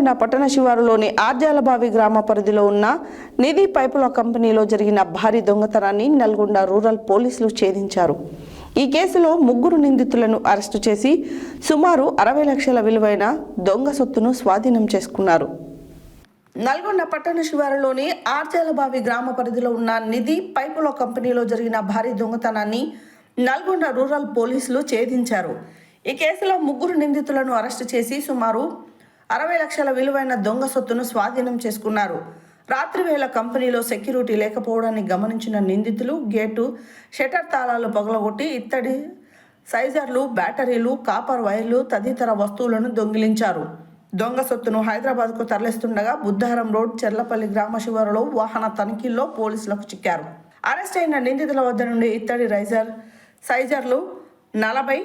నల్గొండ పట్టణ శివారులోని ఆర్జాలబావి గ్రామ పరిధిలో ఉన్న నిధి పైపుల కంపెనీలో జరిగిన భారీ దొంగతనాన్ని నల్గొండ రూరల్ పోలీసులు ఛేదించారు. ఈ కేసులో 3 నిందితులను అరెస్టు చేసి సుమారు 60 లక్షల విలువైన దొంగ సొత్తును స్వాధీనం చేసుకున్నారు. నల్గొండ పట్టణ శివారులోని ఆర్జాలబావి గ్రామ పరిధిలో ఉన్న నిధి పైపుల కంపెనీలో జరిగిన భారీ దొంగతనాన్ని నల్గొండ రూరల్ పోలీసులు ఛేదించారు. ఈ కేసులో 3 నిందితులను అరెస్టు చేసి సుమారు 60 లక్షల విలువైన దొంగ సొత్తును స్వాధీనం చేసుకున్నారు. రాత్రి వేళ కంపెనీలో సెక్యూరిటీ లేకపోవడాన్ని గమనించిన నిందితులు గేటు షట్టర్ తాళాలు పగలగొట్టి ఇత్తడి సైజర్లు, బ్యాటరీలు, కాపర్ వైర్లు తదితర వస్తువులను దొంగిలించారు. దొంగ సొత్తును హైదరాబాద్కు తరలిస్తుండగా బుద్ధారం రోడ్ చెర్లపల్లి గ్రామ శివారులో వాహన తనిఖీల్లో పోలీసులకు చిక్కారు. అరెస్ట్ అయిన నిందితుల వద్ద నుండి ఇత్తడి సైజర్లు 40,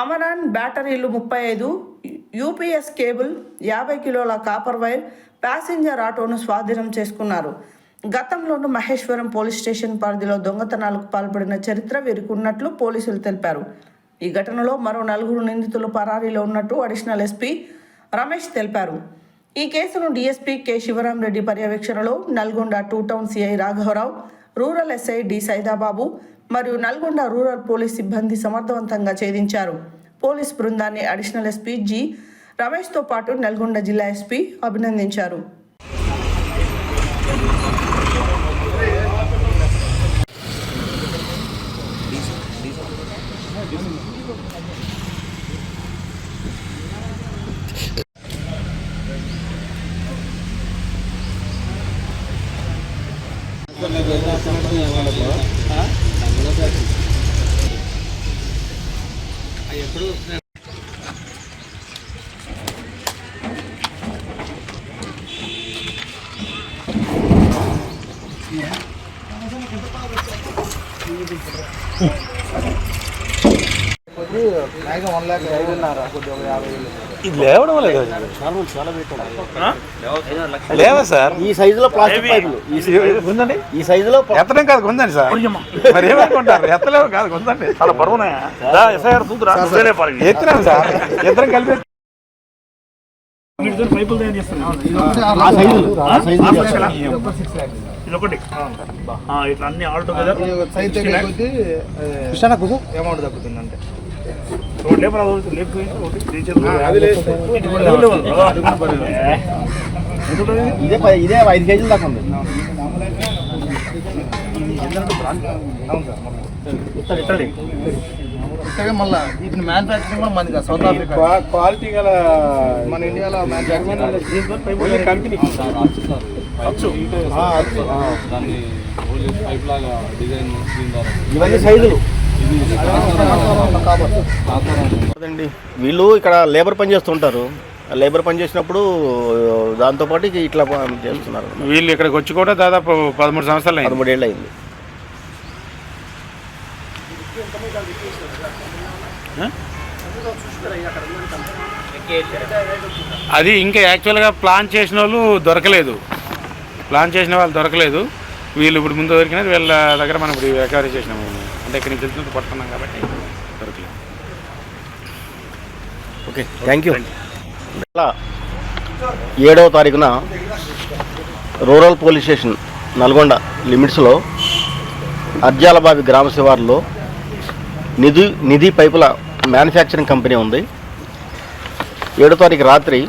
అమరాన్ బ్యాటరీలు 35, యూపీఎస్ కేబుల్, 50 కిలోల కాపర్ వైర్, ప్యాసింజర్ ఆటోను స్వాధీనం చేసుకున్నారు. గతంలోనూ మహేశ్వరం పోలీస్ స్టేషన్ పరిధిలో దొంగతనాలకు పాల్పడిన చరిత్ర వీరికి ఉన్నట్లు పోలీసులు తెలిపారు. ఈ ఘటనలో మరో 4 నిందితులు పరారీలో ఉన్నట్టు అడిషనల్ ఎస్పీ రమేష్ తెలిపారు. ఈ కేసును డీఎస్పీ కె శివరామరెడ్డి పర్యవేక్షణలో నల్గొండ 2 టౌన్ సిఐ రాఘవరావు, రూరల్ ఎస్ఐ డి సైదాబాబు మరియు నల్గొండ రూరల్ పోలీస్ సిబ్బంది సమర్థవంతంగా ఛేదించారు. పోలీస్ బృందాన్ని అడిషనల్ ఎస్పీ జి రమేష్తో పాటు నల్గొండ జిల్లా ఎస్పీ అభినందించారు. ఇది లేవడం లేదు, లేవా సార్? ఈ సైజులో ప్లాస్టిక్ పైపులు ఉందండి. ఈ సైజులో ఎత్తడం కాదు ఉందండి సార్. మరి ఏమనుకుంటారు? ఎత్తలేవు కాదు ఉందండి. చాలా బరువున్నాయా? ఎత్తినాను సార్. ఇద్దరం కలిపి పైపులు తయారు చేస్తున్నాం. ఇదొకటి ఇట్లా అన్ని ఆల్ టుగెదర్ అమౌంట్ తగ్గుతుంది అంటే ఇదే 5 కేజీలు దాకా ఉంది. మళ్ళీ వీటిని మ్యానుఫ్యాక్చరింగ్ కూడా మనది సౌత్ ఆఫ్రికా క్వాలిటీ గల మన ఇండియాలో కంపెనీ ఇవన్నీ సైజులు. వీళ్ళు ఇక్కడ లేబర్ పని చేస్తుంటారు. లేబర్ పని చేసినప్పుడు దాంతోపాటు ఇట్లా చేస్తున్నారు. వీళ్ళు ఇక్కడికి వచ్చి కూడా దాదాపు 13 సంవత్సరాలు 13 ఏళ్ళు అయింది. అది ఇంకా యాక్చువల్గా ప్లాన్ చేసిన వాళ్ళు దొరకలేదు. వీళ్ళు ఇప్పుడు ముందు దొరికినది వీళ్ళ దగ్గర మనం ఇప్పుడు రికవరీ చేసినాము. అంటే ఇక్కడి నుంచి తెలిసినట్టు పడుతున్నాం కాబట్టి దొరకలేదు. Okay, thank you. 7వ తారీఖున రూరల్ పోలీస్ స్టేషన్ నల్గొండ లిమిట్స్లో అర్జాలబావి గ్రామ శివారులో నిధి పైపుల మ్యానుఫ్యాక్చరింగ్ కంపెనీ ఉంది. 7వ తారీఖు రాత్రి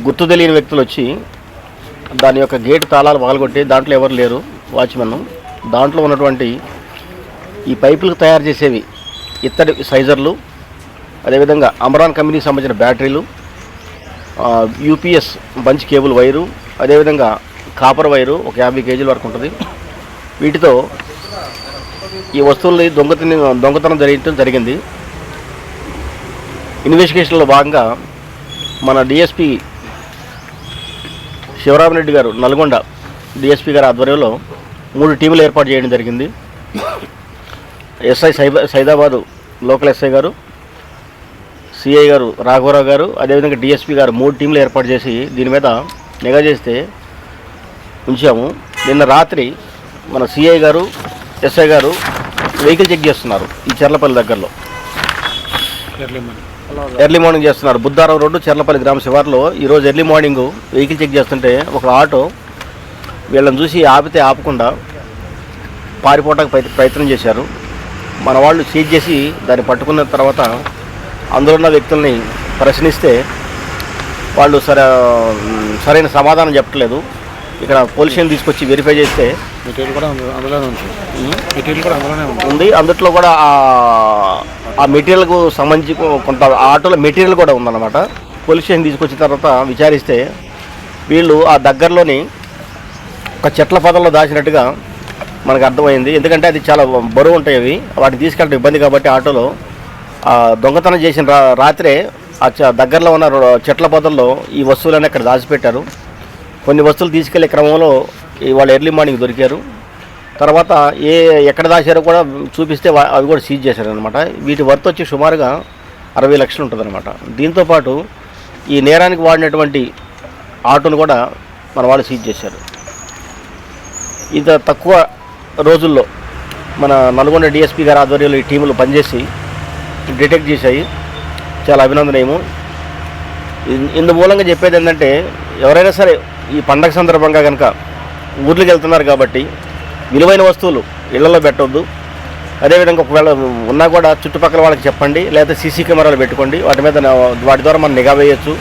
గుర్తు తెలియని వ్యక్తులు వచ్చి దాని యొక్క గేటు తాళాలు పగలగొట్టి దాంట్లో ఎవరు లేరు, వాచ్మెన్. దాంట్లో ఉన్నటువంటి ఈ పైపులకు తయారు చేసేవి ఇత్తడి సైజర్లు, అదేవిధంగా అమరాన్ కంపెనీకి సంబంధించిన బ్యాటరీలు, యూపీఎస్ బంచ్ కేబుల్ వైరు, అదేవిధంగా కాపర్ వైరు ఒక 50 కేజీల వరకు ఉంటుంది. వీటితో ఈ వస్తువుల్ని దొంగతనం జరిగింది. ఇన్వెస్టిగేషన్లో భాగంగా మన డిఎస్పీ శివరామరెడ్డి గారు, నల్గొండ డిఎస్పీ గారి ఆధ్వర్యంలో 3 టీములు ఏర్పాటు చేయడం జరిగింది. ఎస్ఐ సైదాబాదు లోకల్ ఎస్ఐ గారు, సిఐ గారు రాఘవరావు గారు, అదేవిధంగా డిఎస్పీ గారు 3 టీములు ఏర్పాటు చేసి దీని మీద నిఘా చేస్తే ఉంచాము. నిన్న రాత్రి మన సిఐ గారు, ఎస్ఐ గారు వెహికల్ చెక్ చేస్తున్నారు ఈ చెర్లపల్లి దగ్గరలో. ఎర్లీ మార్నింగ్ చేస్తున్నారు. బుద్ధారావు రోడ్డు చెర్లపల్లి గ్రామ శివార్లో ఈరోజు ఎర్లీ మార్నింగ్ వెహికల్ చెక్ చేస్తుంటే ఒక ఆటో వీళ్ళని చూసి ఆపితే ఆపకుండా పారిపోవడానికి ప్రయత్నం చేశారు. మన వాళ్ళు సీజ్ చేసి దాన్ని పట్టుకున్న తర్వాత అందులో ఉన్న వ్యక్తుల్ని ప్రశ్నిస్తే వాళ్ళు సరైన సమాధానం చెప్పట్లేదు. ఇక్కడ పోలీస్ స్టేషన్ తీసుకొచ్చి వెరిఫై చేస్తే మెటీరియల్ కూడా అందులోనే ఉంది. అందుట్లో కూడా ఆ మెటీరియల్కు సంబంధించి కొంత ఆటోలో మెటీరియల్ కూడా ఉందన్నమాట. పోలీస్ స్టేషన్ తీసుకొచ్చిన తర్వాత విచారిస్తే వీళ్ళు ఆ దగ్గరలోని ఒక చెట్ల పొదల్లో దాచినట్టుగా మనకు అర్థమైంది. ఎందుకంటే అది చాలా బరువు ఉంటాయి, అవి వాటిని తీసుకెళ్ళడం ఇబ్బంది కాబట్టి ఆటోలో దొంగతనం చేసిన రాత్రే ఆ దగ్గరలో ఉన్న చెట్ల పొదల్లో ఈ వస్తువులన్నీ అక్కడ దాచిపెట్టారు. కొన్ని వస్తువులు తీసుకెళ్లే క్రమంలో వాళ్ళు ఎర్లీ మార్నింగ్ దొరికారు. తర్వాత ఎక్కడ దాచారో కూడా చూపిస్తే అవి కూడా సీజ్ చేశారనమాట. వీటి వర్త్ వచ్చి సుమారుగా 60 లక్షలు ఉంటుందన్నమాట. దీంతోపాటు ఈ నేరానికి వాడినటువంటి ఆటోను కూడా మన వాళ్ళు సీజ్ చేశారు. ఇంత తక్కువ రోజుల్లో మన నల్గొండ డిఎస్పీ గారి ఆధ్వర్యంలో ఈ టీములు పనిచేసి డిటెక్ట్ చేశాయి. చాలా అభినందనీయము. ఇందు మూలంగా చెప్పేది ఏంటంటే ఎవరైనా సరే ఈ పండగ సందర్భంగా కనుక ఊర్లకు వెళ్తున్నారు కాబట్టి విలువైన వస్తువులు ఇళ్లలో పెట్టవద్దు. అదేవిధంగా ఒకవేళ ఉన్నా కూడా చుట్టుపక్కల వాళ్ళకి చెప్పండి, లేకపోతే సీసీ కెమెరాలు పెట్టుకోండి. వాటి ద్వారా మనం నిఘా వేయచ్చు.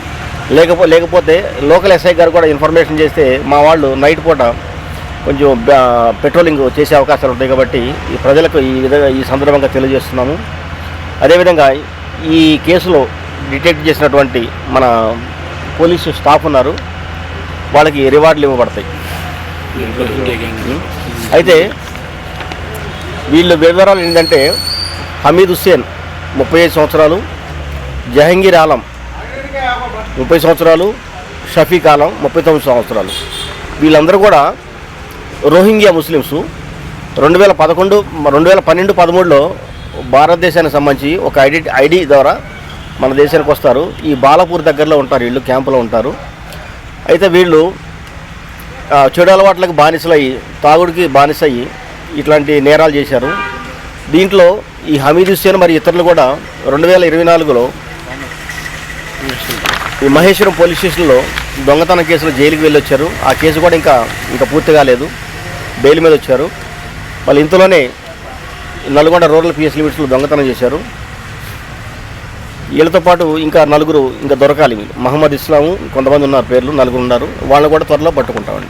లేకపోతే లోకల్ ఎస్ఐ గారు కూడా ఇన్ఫర్మేషన్ చేస్తే మా వాళ్ళు నైట్ పూట కొంచెం పెట్రోలింగ్ చేసే అవకాశాలు ఉంటాయి. కాబట్టి ఈ ప్రజలకు ఈ సందర్భంగా తెలియజేస్తున్నాము. అదేవిధంగా ఈ కేసులో డిటెక్ట్ చేసినటువంటి మన పోలీసు స్టాఫ్ ఉన్నారు, వాళ్ళకి రివార్డులు ఇవ్వబడతాయి. అయితే వీళ్ళు వివరాలు ఏంటంటే హమీద్ హుస్సేన్ 35 సంవత్సరాలు, జహంగీర్ ఆలం 30 సంవత్సరాలు, షఫీక్ ఆలం 39 సంవత్సరాలు. వీళ్ళందరూ కూడా రోహింగ్యా ముస్లిమ్స్. 2012-13లో భారతదేశానికి సంబంధించి ఒక ఐడి ద్వారా మన దేశానికి వస్తారు. ఈ బాలాపూర్ దగ్గరలో ఉంటారు, వీళ్ళు క్యాంపులో ఉంటారు. అయితే వీళ్ళు చెడు అలవాట్లకు బానిసలయ్యి, తాగుడికి బానిసయ్యి ఇట్లాంటి నేరాలు చేశారు. దీంట్లో ఈ హమీద్ హుస్సేన్ మరియు ఇతరులు కూడా 2024లో ఈ మహేశ్వరం పోలీస్ స్టేషన్లో దొంగతనం కేసులో జైలుకి వెళ్ళి వచ్చారు. ఆ కేసు కూడా ఇంకా పూర్తి కాలేదు, బెయిల్ మీద వచ్చారు. మళ్ళీ ఇంతలోనే నల్గొండ రూరల్ పిఎస్ లిమిట్స్లో దొంగతనం చేశారు. వీళ్ళతో పాటు ఇంకా నలుగురు ఇంకా దొరకాలి. మహమ్మద్ ఇస్లాము కొంతమంది ఉన్నారు, పేర్లు నలుగురు ఉన్నారు. వాళ్ళని కూడా త్వరలో పట్టుకుంటామండి.